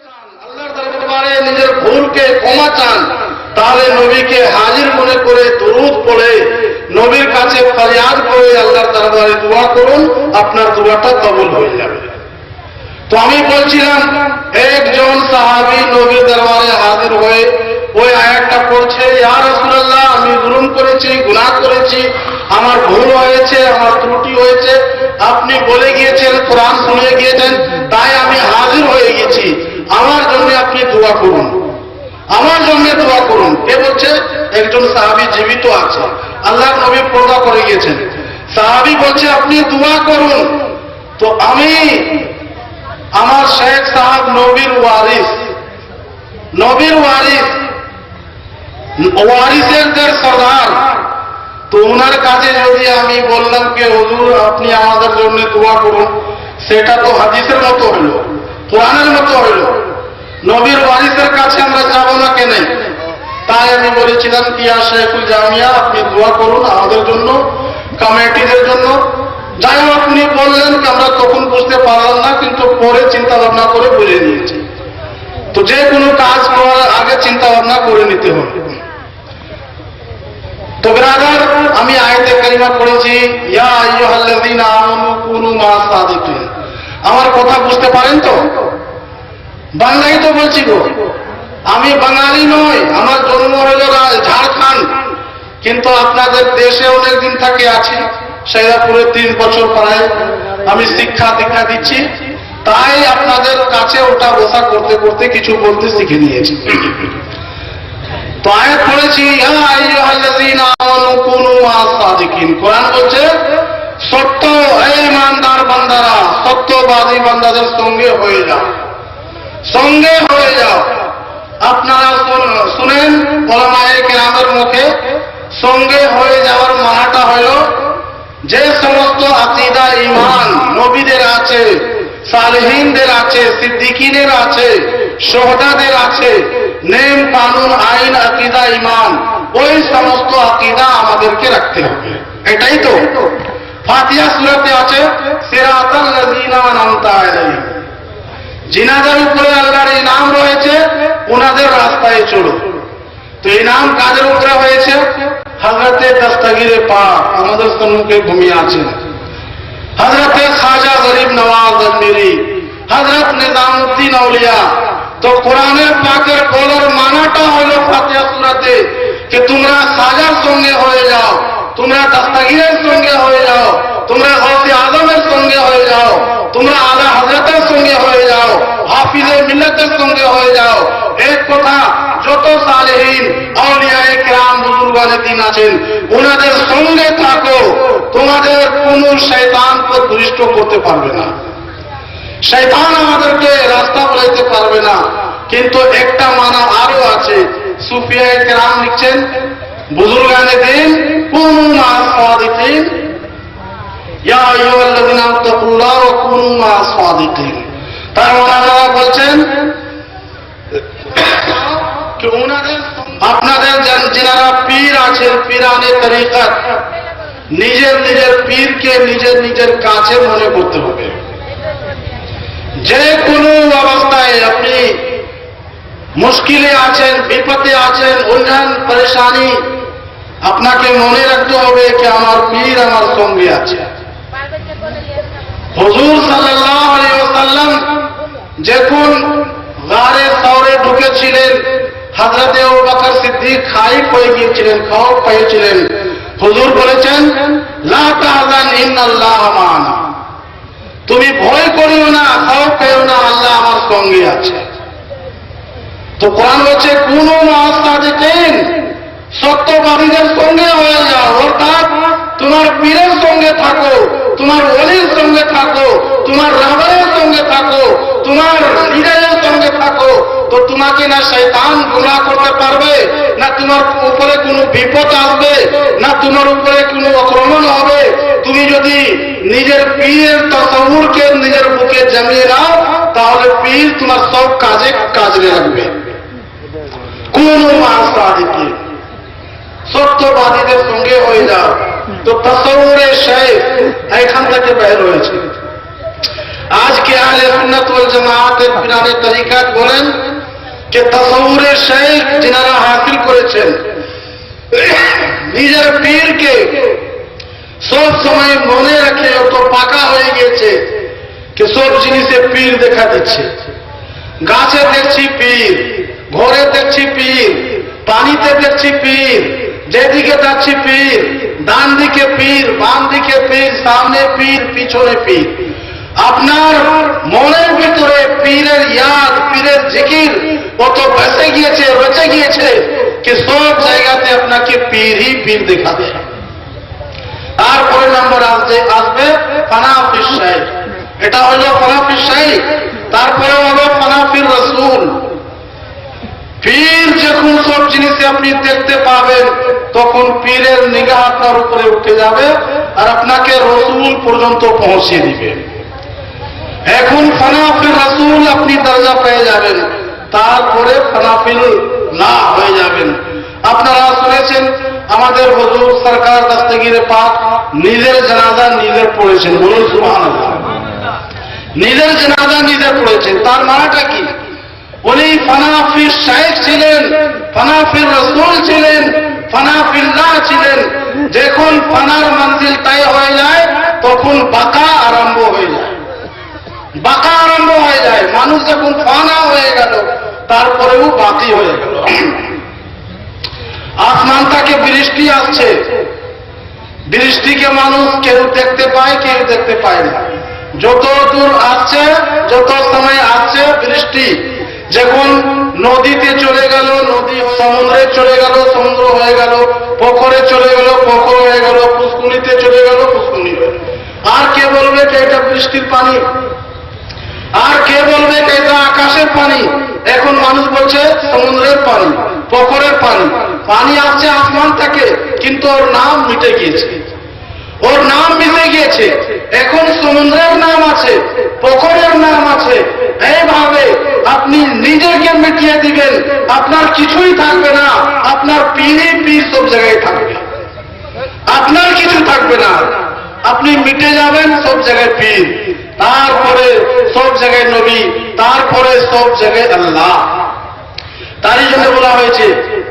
আল্লাহর দরবারে নিজের ভুলকে ক্ষমা চান, তাহলে নবীকে হাজির মনে করে দরুদ পড়ে নবীর কাছে ফরিয়াদ করে আল্লাহর দরবারে দোয়া করুন, আপনার দোয়াটা কবুল হয়ে যাবে। তো আমি বলছিলাম, একজন সাহাবী নবীর দরবারে হাজির হয়ে ওই আয়াতটা পড়ছে, ইয়া রাসূলুল্লাহ, আমি জুলুম করেছি, গুনাহ করেছি, আমার ভুল হয়েছে, আমার ত্রুটি হয়েছে, আপনি বলে গিয়েছেন, কোরআন শুনে গিয়েছেন, তাই আমি হাজির হয়ে গেছি, আমার জন্য আপনি দোয়া করুন, আমার জন্য দোয়া করুন। কে বলছে? একজন সাহাবী জীবিত আছে, আল্লাহর নবী পর্দা করে গিয়েছেন, সাহাবী বলছে আপনি দোয়া করুন। তো আমি, আমার শেখ সাহেব নবীর ওয়ারিস, নবীর ওয়ারিস, ওয়ারিসের সর্দার, তো ওনার কাছে যদি আমি বললাম যে হুজুর আপনি আমাদের জন্য দোয়া করুন, সেটা তো হাদিসের মতো হইল, কোরআনের মতো হইল, নবীর ওয়ারিসের কাছে আমরা যাব না কেন? তাই আমি বলেছিলাম কি ইয়া শেখুল জামিয়া, আপনি দোয়া করুন আমাদের জন্য, কমিটিদের জন্য। যাই হোক, আপনি বললেন কি আমরা তখন বুঝতে পারলাম না, কিন্তু পরে চিন্তা ভাবনা করে বুঝে নিয়েছি। তো যে কোনো কাজ করার আগে চিন্তা ভাবনা করে নিতে হবে। তো ব্রাদার, আমি আয়াতে কারিমা পড়েছি, ইয়া আইয়ুহাল্লাযীনা আমানু কুনু মা'আস সাদিকিন। আমার কথা বুঝতে পারেন তো? বাংলায় তো বলছি গো, আমি বাঙালি নই, আমার জন্ম হল ঝাড়খণ্ড, কিন্তু আপনাদের দেশে অনেকদিন থেকে আছি, শেরাপুরে 3 বছর প্রায় আমি শিক্ষা দীক্ষা দিচ্ছি, তাই আপনাদের কাছে ওটা বসা করতে করতে কিছু বলতে শিখে নিয়েছি। তো আয়াত পড়েছি, ইয়া আইয়ুহাল্লাযীনা আমানু কুনু মা'আস সাদিকিন। কোরআন বলছে সত্য, হে ইমানদার বান্দারা, সত্যবাদী বান্দাদের সঙ্গে হয়ে যাও, সঙ্গে হয়ে যাও। আপনারা শুনেন উলামায়ে কেরামের মুখে, সঙ্গে হয়ে যাওয়ার মানাটা হল যে সমস্ত আকীদা ঈমান নবীদের আছে, সালেহিনদের আছে, সিদ্দিকিনের আছে, শুহাদাদের আছে, নেম কানুন আইন আকীদা ঈমান, ওই সমস্ত আকীদা আমাদেরকে রাখতে হবে। এটাই তো ফাতিহা সূরাতে আছে, সিরাতাল লাযীনা আন'আমতা আলাইহিম, জিনাদের উপরে আল্লাহর ইনাম রয়েছে, ওনাদের রাস্তায় চলো। তো ইনাম কাদের উপরে হয়েছে? হযরতে দস্তগীরে পাক আমাদের সম্মুখে ঘুমিয়ে আছেন, হযরতে খাজা গরিব নওয়াজ আজমিরি, হযরত নিজামউদ্দিন আউলিয়া। তো কোরআনের পাকের বলার মানাটা হলো ফাতিহা সূরাতে যে তোমরা খাজার সঙ্গে হয়ে যাও, তোমরা দস্তগীরের সঙ্গে হয়ে যাও, তোমরা গৌসে আজমের সঙ্গে হয়ে যাও, তোমরা আলা হযরতের সঙ্গে হয়ে যাও, হাফিজে মিল্লাতের সঙ্গে হয়ে যাও। এক কথা, যত সালেহিন আউলিয়ায়ে কেরাম বুজুর্গানে দ্বীন আছেন, ওনাদের সঙ্গে থাকো, তোমাদের কোনো শয়তান দুষ্ট করতে পারবে না, শয়তান আমাদেরকে রাস্তা বলাইতে পারবে না। কিন্তু একটা মানা আরো আছে, সুফিয়ায়ে কেরাম লিখছেন, বুজুর্গানে দ্বীন কুনু মা'আস সাদিকিন, ইয়া আইয়ুহাল্লাযীনা তাকুল্লাহ ওয়া কুনু মা'আস সাদিকিন। তার ওলামারা বলছেন কি ওনাদের, আপনাদের যারা পীর আছেন, পীরানে তরিকত, নিজের নিজের পীরকে নিজের নিজের কাছে মনে করতে হবে। যে কোনো অবস্থায় আপনি মুশকিলে আছেন, বিপদে আছেন, উলঝন পরেশানি, আপনাকে মনে রাখতে হবে যে আমার পীর আমার সঙ্গে আছে। হুজুর সাল্লাল্লাহু আলাইহি ওয়াসাল্লাম যখন গারে সাওরে ঢুকেছিলেন, হযরতে আবু বকর সিদ্দিক খায়েফ হয়ে গিয়েছিলেন, খৌফ পেয়েছিলেন, হুজুর বলেছেন লা তাহজান ইন্নাল্লাহা মা'ানা, তুমি ভয় করিও না, খৌফ পেও না, আল্লাহ আমার সঙ্গে আছে। তো কোরআন বলছে কুনু মা'আস সাদিকিন, সত্যবাদীদের সঙ্গে হয়ে যাও, অর্থাৎ তোমার পীরের সঙ্গে থাকো, তোমার ওলির সঙ্গে থাকো, তোমার রাহবারের সঙ্গে থাকো, তোমার লিডারের সঙ্গে থাকো। তো তোমাকে না শয়তান গুনাহ করতে পারবে, না তোমার উপরে কোনো বিপদ আসবে, না তোমার উপরে কোনো আক্রমণ হবে। তুমি যদি নিজের পীরের তাসাউরকে নিজের বুকে জমিয়ে নাও, তাহলে পীর তোমার সব কাজে কাজে লাগবে। কুনু মা'আস সাদিকিন, সত্যবাদীদের সঙ্গে হয়ে যাও। তো তাসাউরে শেখ এখান থেকে বের হয়েছে। আজকে আহলে সুন্নাত ওয়াল জামাতের পিরানে তরিকাত বলেন যে তাসাউরে শেখ যিনারা হাসিল করেছেন, নিজের পীরকে সব সময় মনে রেখে অত পাকা হয়ে গেছে যে সব জিনিসে পীর দেখা দিচ্ছে। গাছে দেখছি পীর, ঘরে দেখছি পীর, পানিতে দেখছি পীর, যেদিকে যাচ্ছি পীর, ডান দিকে পীর, বাম দিকে পীর, সামনে পীর, পিছনে পীর। আপনার মনের ভিতরে পীরের ইয়াদ, পীরের জিকির কত বেঁচে গিয়েছে, রচে গিয়েছে যে সব জায়গাতে আপনাকে পীরই পীর দেখাবে। তারপরে নম্বর আসবে ফানাফির শাইখ, এটা হলো ফানাফির শাইখ। তারপরে হলো ফানাফির রাসূল। পীর যখন সব জিনিসে আপনি দেখতে পাবেন তখন পীরের নিগাহ আপনার উপরে উঠে যাবে আর আপনাকে রসুল পর্যন্ত পৌঁছে দিবে। এখন ফানাফির রাসূল আপনি দরজা পেয়ে যাবেন, তারপরে ফানাফিল লা হয়ে যাবেন। আপনারা শুনেছেন আমাদের হুজুর সরকার দস্তগীর পাক নিজের জানাজা নিজে পড়েছেন, বলুন সুবহানাল্লাহ। নিজের জানাজা নিজে পড়েছেন, তার মানেটা কি? উনি ফানাফির শাইখ ছিলেন, ফানাফির রাসূল ছিলেন, ফানাফিল্লাহ ছিলেন। যখন ফানার মঞ্জিল তয় হয়ে যায় তখন বাকা আরম্ভ হয়ে যায়, বাকা আরম্ভ হয়ে যায়। মানুষ যখন ফানা হয়ে গেল তারপরেও বাকি হয়ে গেল। আসমান থেকে বৃষ্টি আসছে, বৃষ্টিকে মানুষ কেউ দেখতে পায়, কেউ দেখতে পায় না। যত দূর আসছে, যত সময় আসছে বৃষ্টি, যখন নদীতে চলে গেল নদী, সমুদ্রে চলে গেল সমুদ্র হয়ে গেল, পুকুরে চলে গেল পুকুর হয়ে গেল, পুষ্কুনিতে চলে গেল পুষ্কুনি হয়ে গেল। আর কে বলবে যে এটা বৃষ্টির পানি? আর কে বলবে যে এটা আকাশের পানি? এখন মানুষ বলছে সমুদ্রের পানি, পুকুরের পানি। পানি আসছে আসমান থেকে, কিন্তু ওর নাম মিটে গিয়েছে, ওর নাম মিটে গিয়েছে। এখন সমুদ্রের নাম আছে, পুকুরের নাম আছে। এইভাবে আপনি নিজেকে মিটিয়ে দিবেন, আপনার কিছুই থাকবে না, আপনার পীরই পীর সব জায়গায় থাকবে, আপনার কিছু থাকবে না। আপনি মিটে যাবেন, সব জায়গায় পীর, তারপরে সব জায়গায় নবী, তারপরে সব জায়গায় আল্লাহ। তারই জন্য বলা হয়েছে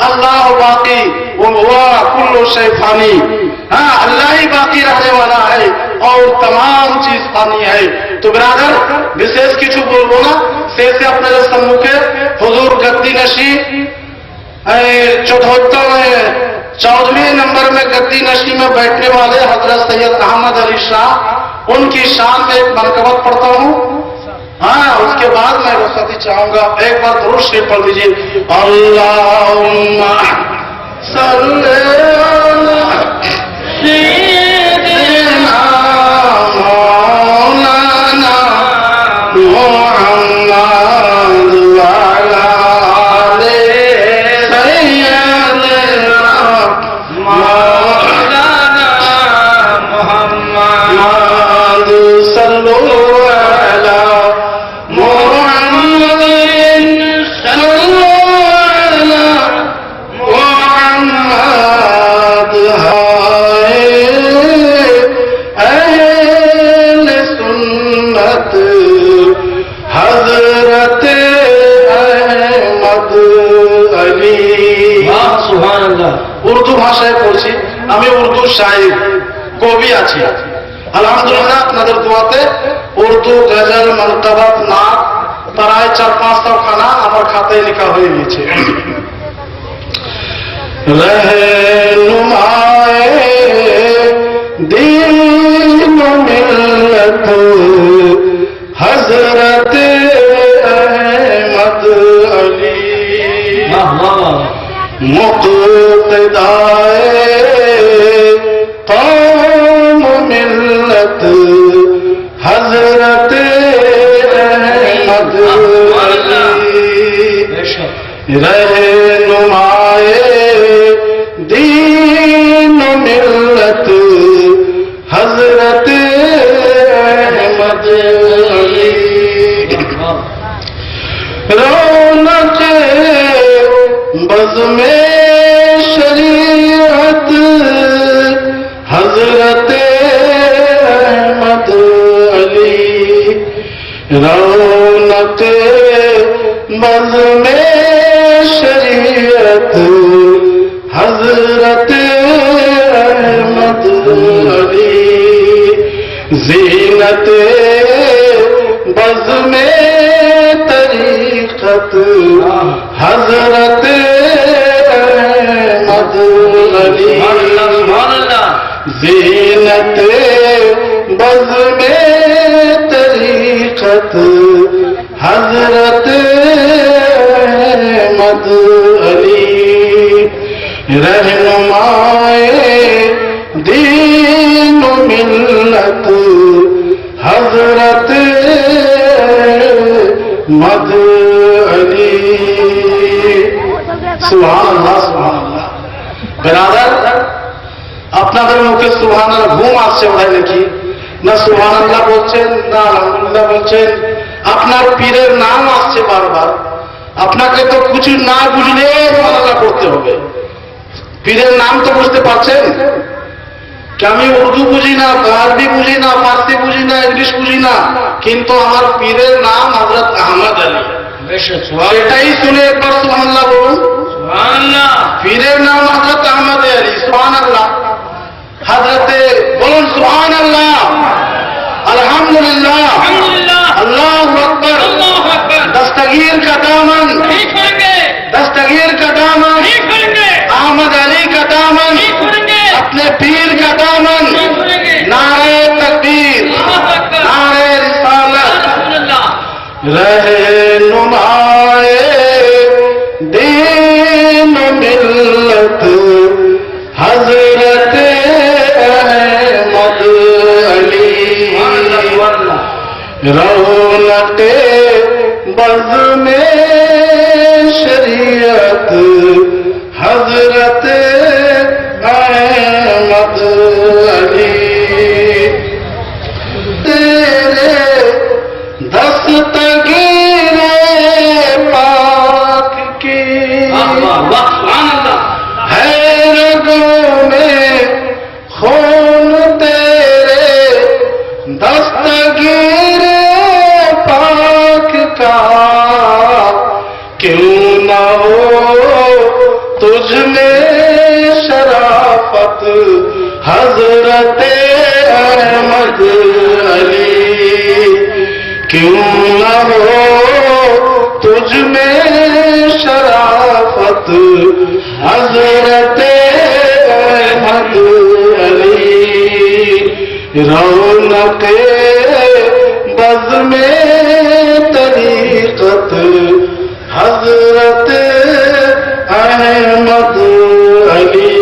আল্লাহ বাকি ওয়া কুল্লু শাই ফানি। हाँ अल्लाह ही बाकी रहने वाला है और तमाम चीज फानी है। तो ब्रादर विशेष কিছু বলবো না, শেষে আপনাদের সম্মুখে হুজুর गद्दी नशी 14वें नंबर में गद्दी नशी में बैठने वाले हजरत सैयद अहमद अली शाह, उनकी शान में एक मनकबत पढ़ता हूँ। हाँ, उसके बाद मैं रुखसती चाहूंगा। एक बार दुरूद शरीफ पढ़ लीजिए। अल्लाहुम्मा सल्ली अला सय्यिदिना मौलाना मुहम्मद व अला आले सय्यिदिना मौलाना मुहम्मद सल्लल्लाहु উর্দু ভাষায় পড়ছি আমি, উর্দু শায়ের কবি আছি আলহামদুলিল্লাহ। আপনাদের দোয়াতে উর্দু গজল মনকবত নাত প্রায় 4-500 খানা আমার খাতায় লেখা হয়ে গেছে। रहनुमाए दीन मिल्लत हजरत अहमद अली, मुक़्तदाए कौम मिल्लत हजरत अहमद अली, रहनुमाए दीन मिल्लत हजरत अहमद अली, रौनक बज़्म-ए शरीअत हजरत अहमद अली, رونق بزم شریعت حضرت احمد علی، زینت بزم طریقت حضرت احمد علی، زینت بزم طریقت حضرت احمد علی، رہنمائے دین و ملت حضرت احمد علی۔ سبحان اللہ سبحان اللہ। برادر আপনাদের মুখে সুবহানাল্লাহ ঘুম আসছে ওটাই নাকি? না সুবহানাল্লাহ বলছেন, না আলহামদুলিল্লাহ বলছেন, আপনার পীরের নাম আসছে বারবার। আপনাকে তো কিছু না বুঝলে সুবহানাল্লাহ করতে হবে। পীরের নাম তো বুঝতে পারছেন কি? আমি উর্দু বুঝি না, আরবি বুঝি না, ফার্সি বুঝি না, ইংলিশ বুঝি না, কিন্তু আমার পীরের নাম হযরত আহমদ আলী। সেটাই শুনে একবার সুবহানাল্লাহ বলুন। সুবহানাল্লাহ। পীরের নাম হযরত আহমদ আলী। সুবহানাল্লাহ। حضرت بولن سبحان اللہ، الحمدللہ، اللہ اکبر، دستگیر کا دامن، دستگیر کا دامن، احمد علی کا دامن، اپنے پیر کا دامن، نعرہ تکبیر، نعرہ رسالت، رہنمائے دین و ملت حضرت احمد علی، رونق بزم شریعت حضرت احمد علی، تیرے دستگیر پاک کی ہے رگوں میں خون، تیرے دستگیر پاک کا کیوں نہ ہو تجھ میں شرافت حضرت احمد علی، کیوں نہ ہو تجھ میں شرافت حضرت احمد علی، رونق بزم طریقت حضرت احمد علی۔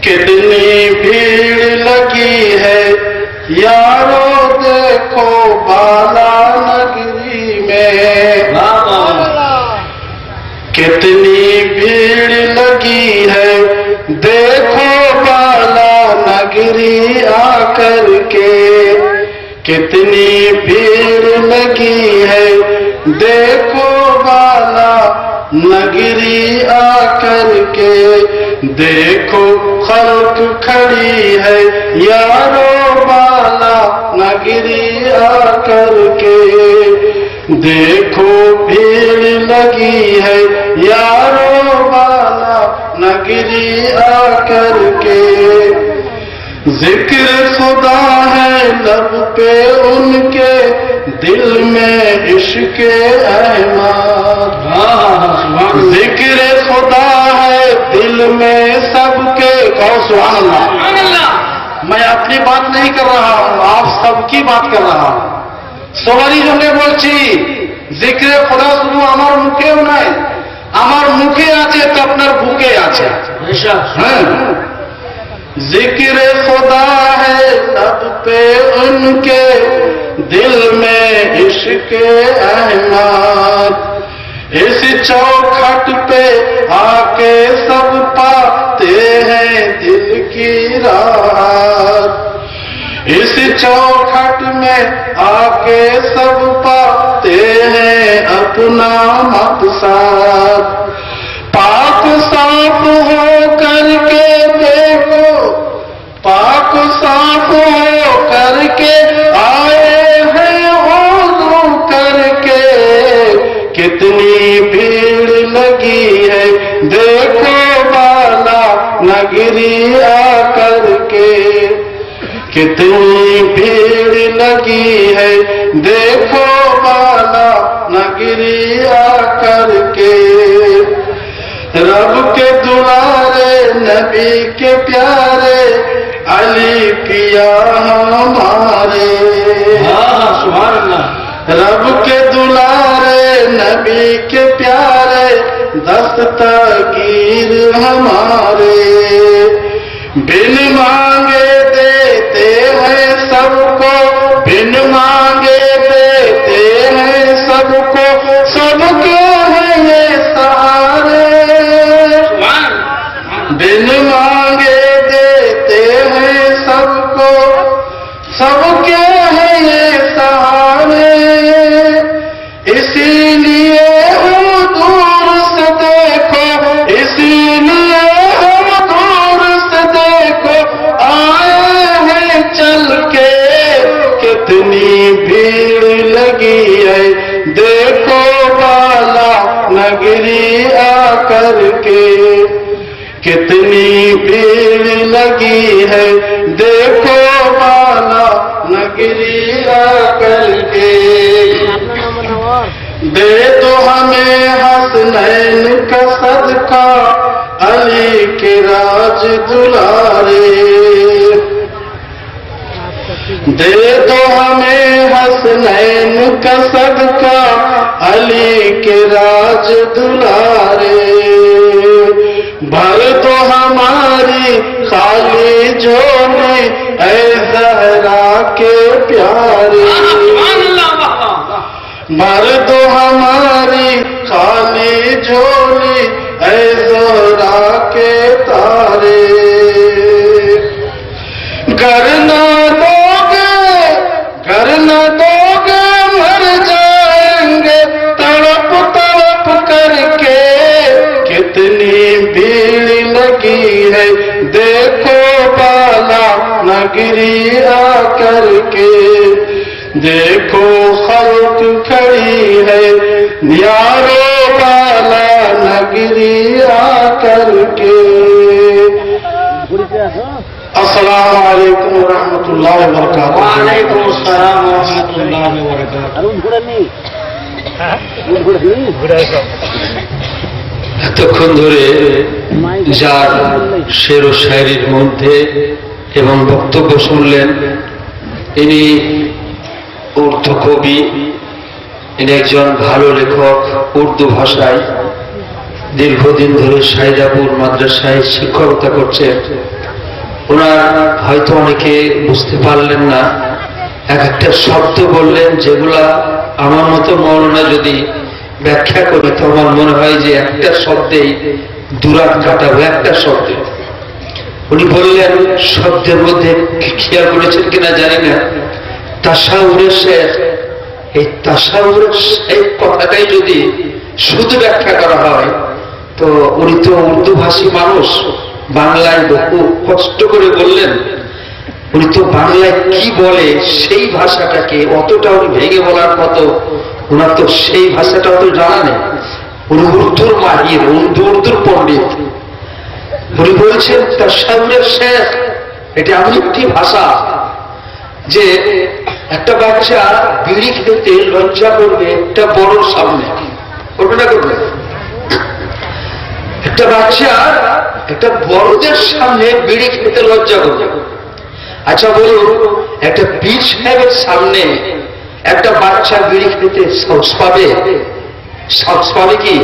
کتنی بھیڑ لگی ہے یارو دیکھو بالا نگری میں، کتنی بھیڑ لگی ہے دیکھو بالا نگری آ کر کے، کتنی بھیڑ لگی ہے دیکھو بالا نگری آ کر کے، دیکھو خلق کھڑی ہے یارو بالا نگری آ کر کے، دیکھو بھیڑ لگی ہے یارو بالا نگری آ کر کے، ذکر خدا ہے لب پہ ان کے، دل میں عشق احمد، ذکر خدا ہے دل میں سب کے، کہو سبحان اللہ۔ میں اپنی بات نہیں کر رہا ہوں، آپ سب کی بات کر رہا ہوں। সবারই জন্য বলছি, জিক্রে খোদা শুধু আমার মুখেও নাই, আমার মুখে আছে তো আপনার বুকে আছে। হ্যাঁ, জিক্রে খোদা ہے لب پہ ان کے، دل میں عشق احمد، اس چوکھٹ پہ آ کے سب پاتے ہیں دل کی راحت، اس چوکھٹ میں آ کے سب پاتے ہیں اپنا مقصد، پاک صاف ہو کر کے دیکھو، پاک صاف ہو کر کے कितनी भीड़ लगी है देखो बाला नगरी आकर के, कितनी भीड़ लगी है देखो बाला नगरी आकर के। रब के दुलारे नबी के प्यारे अली पिया हमारे, सुभान अल्लाह। रब के दुलारे नबी के प्यारे दस्तगीर हमारे, बिन मांगे देते हैं सबको, बिन मांगे देते हैं सबको, सबके हैं ये सहारे, बिन मांगे देते हैं सबको, सबके हैं ये सहारे। इसीलिए हम दूर से देखो, इसीलिए हम दूर से देखो आए हैं चल के, कितनी भीड़ लगी है देखो बाला नगरी आकर के, कितनी भीड़ लगी है देखो बाला नगरी आकर के। दे दो हमें हसनैन का सदका अली के राज दुलारे, दे दो हमें हसनैन का सदका अली के राज दुलारे। भर दो हमारी खाली झोली ऐ ज़हरा के प्यारे, भर दो हमारी खाली झोली ऐ ज़हरा के तारे। घर न दोगे मर जाएंगे तड़प तड़प करके, कितनी भीड़ लगी है देखो बाला नगरी आकर के, देखो खल्क खड़ी है यारो बाला नगरी आकर के। अस्सलामु अलैकुम व रहमतुल्लाहि व बरकातुहू। वा अलैकुम अस्सलाम व रहमतुल्लाहि व बरकातुहू। এতক্ষণ ধরে যার শের ও শায়রির মধ্যে এবং বক্তব্য শুনলেন, ইনি উর্দু কবি, ইনি একজন ভালো লেখক, উর্দু ভাষায় দীর্ঘদিন ধরে সাইদাপুর মাদ্রাসায় শিক্ষকতা করছেন। ওনার হয়তো অনেকে বুঝতে পারলেন না, এক একটা শব্দ বললেন যেগুলা আমার মতো মৌলানা যদি ব্যাখ্যা করি তো আমার মনে হয় যে একটা শব্দেই দুরাত কাটাবো, একটা শব্দে। উনি বললেন শব্দের মধ্যে খেয়াল করেছেন কিনা জানি না, তাসাউরের শেখ। এই তাসাউরের শেখ কথাটাই যদি শুধু ব্যাখ্যা করা হয় তো উনি তো উর্দু ভাষী মানুষ, বাংলায় বহু কষ্ট করে বললেন। উনি তো বাংলায় কি বলে সেই ভাষাটাকে অতটা উনি ভেঙে বলার মতো ওনার তো সেই ভাষাটা অত জানা নেই। উনি উর্দুর মাহির, উর্দুর পণ্ডিত। উনি বলছেন তাসাউরের শেখ এটা এমন একটি ভাষা যে একটা বাচ্চা বিড়ি খেতে লজ্জা করবে একটা বড়র সামনে, করবে না করবে? একটা বাচ্চা একটা বড়দের সামনে বিড়ি খেতে লজ্জা করবে। আচ্ছা বলুন, একটা পীর সাহেবের সামনে একটা বাচ্চা বিড়ি খেতে সাহস পাবে? সাহস পাবে কি?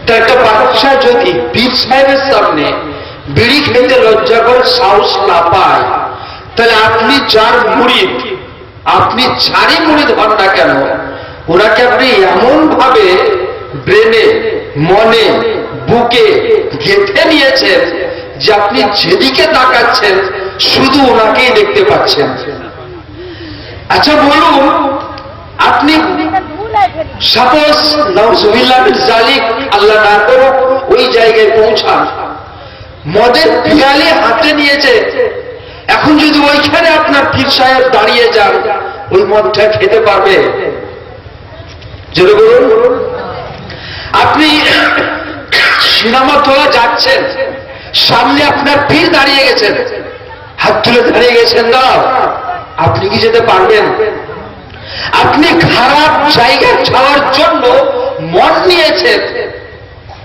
তা একটা বাচ্চা যদি পীর সাহেবের সামনে বিড়ি খেতে লজ্জা করে সাহস না পায়, তাহলে আপনি যার মুরিদ, আপনি যারই মুরিদ হন না কেন, ওনাকে আপনি এমন ভাবে ব্রেনে, মনে, বুকে গেঁথে নিয়েছেন যে আপনি যেদিকে তাকাচ্ছেন শুধু ওনাকেই দেখতে পাচ্ছেন। আচ্ছা বলুন, আপনি সাপোজ নাউজুবিল্লাহ মিন যালিক, আল্লাহ না করুক, ওই জায়গায় পৌঁছান, মদের পিয়ালে হাতে নিয়েছে, এখন যদি ওইখানে আপনার পীর সাহেব দাঁড়িয়ে যান, ওই মদটা খেতে পারবে? জোরে বলুন। সিনেমা তোলা যাচ্ছেন, সামনে আপনার পীর দাঁড়িয়ে গেছেন, হাত তুলে দাঁড়িয়ে গেছেন, না আপনি কি যেতে পারবেন? আপনি খারাপ জায়গায় যাওয়ার জন্য মন নিয়েছেন,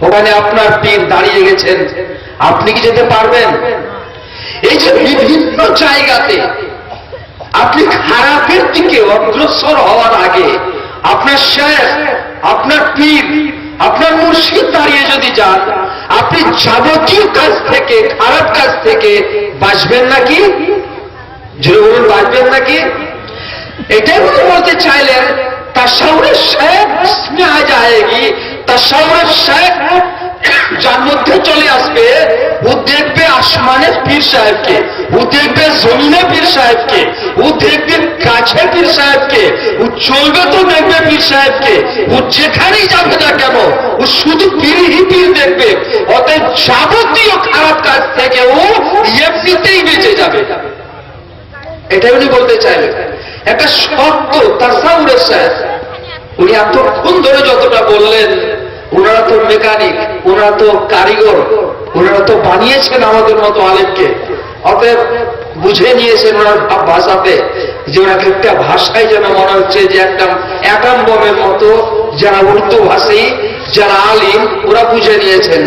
ওখানে আপনার পীর দাঁড়িয়ে গেছেন, আপনি কি যেতে পারবেন? এই যে বিভিন্ন জায়গাতে আপনি খারাপের দিকে অগ্রসর হওয়ার আগে আপনার শেখ, আপনার পীর, আপনার মুর্শিদ দাঁড়িয়ে যদি যান, আপনি যাবতীয় কাজ থেকে, খারাপ কাজ থেকে বাঁচবেন নাকি? জোরে বলুন, বাঁচবেন নাকি? এটাই উনি বলতে চাইলেন, তাসাউরের শেখ স্নেহ যায়গি, তাসাউরের শেখ যার মধ্যে চলে আসবে, ও দেখবে আসমানের পীর সাহেবকে, ও দেখবে জমিনে পীর সাহেবকে, ও দেখবে কাছে পীর সাহেবকে, ও চলবে তো দেখবে পীর সাহেবকে, ও যেখানেই যাবে না কেন ও শুধু পীরই পীর দেখবে। অতএব যাবতীয় খারাপ কাজ থেকে ও এমনিতেই বেঁচে যাবে। এটাই উনি বলতে চাইলেন। একটা শব্দ তাসাউরের শেখ, উনি এতক্ষণ ধরে যতটা বললেন, ওনারা তো মেকানিক, ওনারা তো কারিগর, ওনারা তো বানিয়েছেন আমাদের মতো আলেমকে, অতএব বুঝে নিয়েছেন ওনার ভাষাতে যে ওনাকে একটা ভাষায় যেন মনে হচ্ছে যে একটা অ্যাটম বোমের মতো। যারা উর্দু ভাষী, যারা আলিম, ওরা বুঝে নিয়েছেন